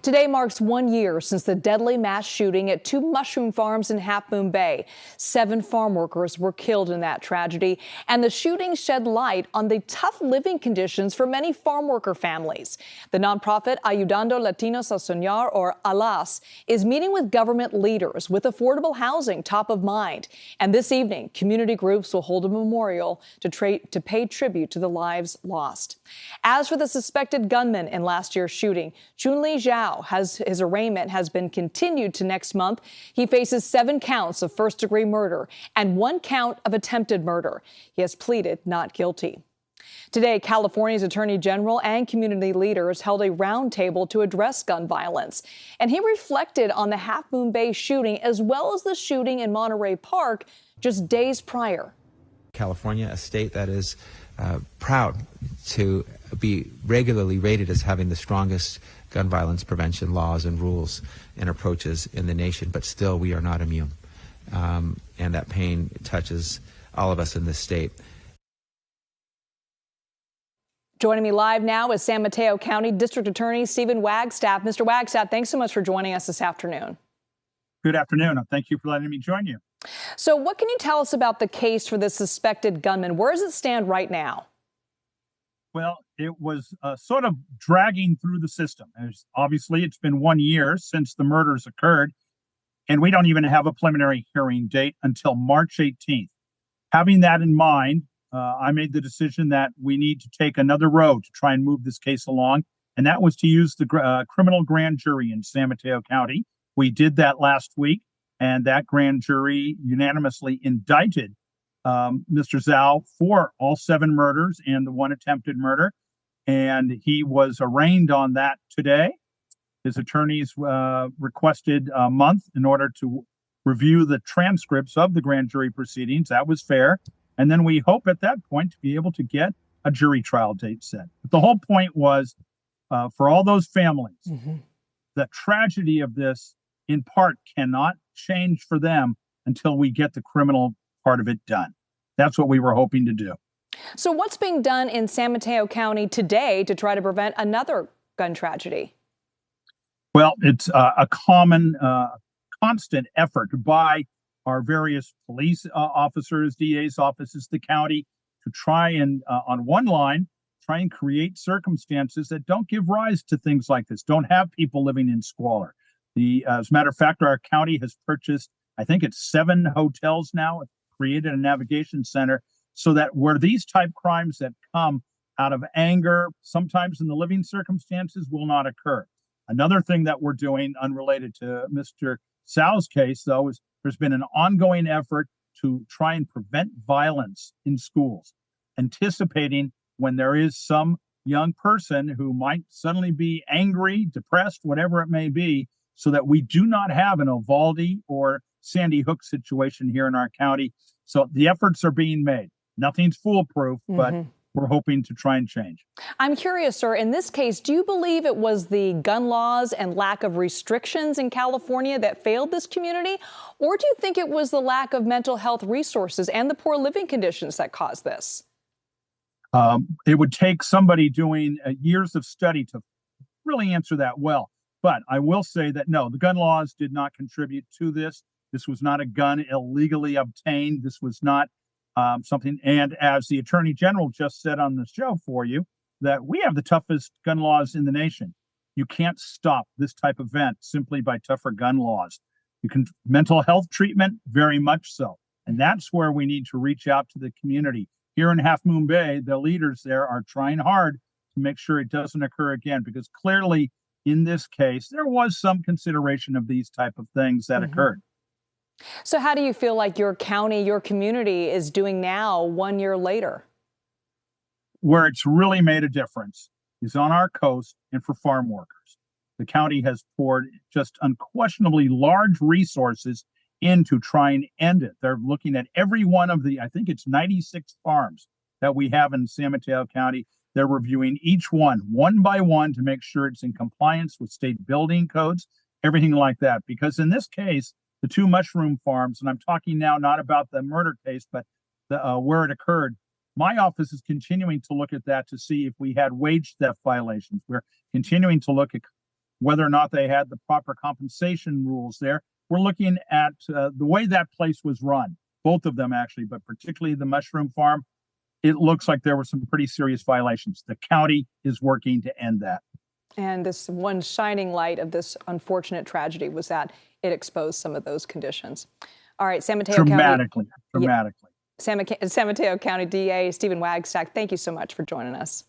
Today marks 1 year since the deadly mass shooting at 2 mushroom farms in Half Moon Bay. 7 farm workers were killed in that tragedy, and the shooting shed light on the tough living conditions for many farm worker families. The nonprofit Ayudando Latinos a Soñar, or ALAS, is meeting with government leaders with affordable housing top of mind. And this evening, community groups will hold a memorial to pay tribute to the lives lost. As for the suspected gunman in last year's shooting, Chunli Zhao, his arraignment has been continued to next month. He faces 7 counts of first-degree murder and 1 count of attempted murder. He has pleaded not guilty. Today, California's Attorney General and community leaders held a roundtable to address gun violence. And he reflected on the Half Moon Bay shooting as well as the shooting in Monterey Park just days prior. California, a state that is proud to be regularly rated as having the strongest gun violence prevention laws and rules and approaches in the nation, but still we are not immune. And that pain touches all of us in this state. Joining me live now is San Mateo County District Attorney Stephen Wagstaff. Mr. Wagstaff, thanks so much for joining us this afternoon. Good afternoon. Thank you for letting me join you. So what can you tell us about the case for the suspected gunman? Where does it stand right now? Well, it was sort of dragging through the system. Obviously, it's been 1 year since the murders occurred, and we don't even have a preliminary hearing date until March 18th. Having that in mind, I made the decision that we need to take another road to try and move this case along, and that was to use the criminal grand jury in San Mateo County. We did that last week, and that grand jury unanimously indicted Mr. Zhao for all 7 murders and the 1 attempted murder. And he was arraigned on that today. His attorneys requested a month in order to review the transcripts of the grand jury proceedings. That was fair. And then we hope at that point to be able to get a jury trial date set. But the whole point was for all those families, the tragedy of this in part cannot change for them until we get the criminal part of it done. That's what we were hoping to do. So what's being done in San Mateo County today to try to prevent another gun tragedy? Well, it's a common, constant effort by our various police officers, DA's offices, the county, to try and, on one line, try and create circumstances that don't give rise to things like this, don't have people living in squalor. As a matter of fact, our county has purchased, I think it's 7 hotels now, created a navigation center so that where these type crimes that come out of anger, sometimes in the living circumstances, will not occur. Another thing that we're doing unrelated to Mr. Zhao's case, though, is there's been an ongoing effort to try and prevent violence in schools, anticipating when there is some young person who might suddenly be angry, depressed, whatever it may be, so that we do not have an Uvalde or Sandy Hook situation here in our county. So the efforts are being made. Nothing's foolproof, but we're hoping to try and change. I'm curious, sir, in this case, do you believe it was the gun laws and lack of restrictions in California that failed this community? Or do you think it was the lack of mental health resources and the poor living conditions that caused this? It would take somebody doing years of study to really answer that well. But I will say that, no, the gun laws did not contribute to this. This was not a gun illegally obtained. This was not something. And as the Attorney General just said on the show for you, that we have the toughest gun laws in the nation. You can't stop this type of event simply by tougher gun laws. You can mental health treatment, very much so. And that's where we need to reach out to the community. Here in Half Moon Bay, the leaders there are trying hard to make sure it doesn't occur again, because clearly in this case, there was some consideration of these type of things that occurred. So how do you feel like your county, your community is doing now 1 year later? Where it's really made a difference is on our coast and for farm workers. The county has poured just unquestionably large resources in to try and end it. They're looking at every one of the, I think it's 96 farms that we have in San Mateo County. They're reviewing each one by one to make sure it's in compliance with state building codes, everything like that. Because in this case, the 2 mushroom farms, and I'm talking now not about the murder case, but where it occurred, my office is continuing to look at that to see if we had wage theft violations. We're continuing to look at whether or not they had the proper compensation rules there. We're looking at the way that place was run, both of them actually, but particularly the mushroom farm. It looks like there were some pretty serious violations. The county is working to end that. And this one shining light of this unfortunate tragedy was that it exposed some of those conditions. All right, San Mateo dramatically. San Mateo County DA Stephen Wagstaff, thank you so much for joining us.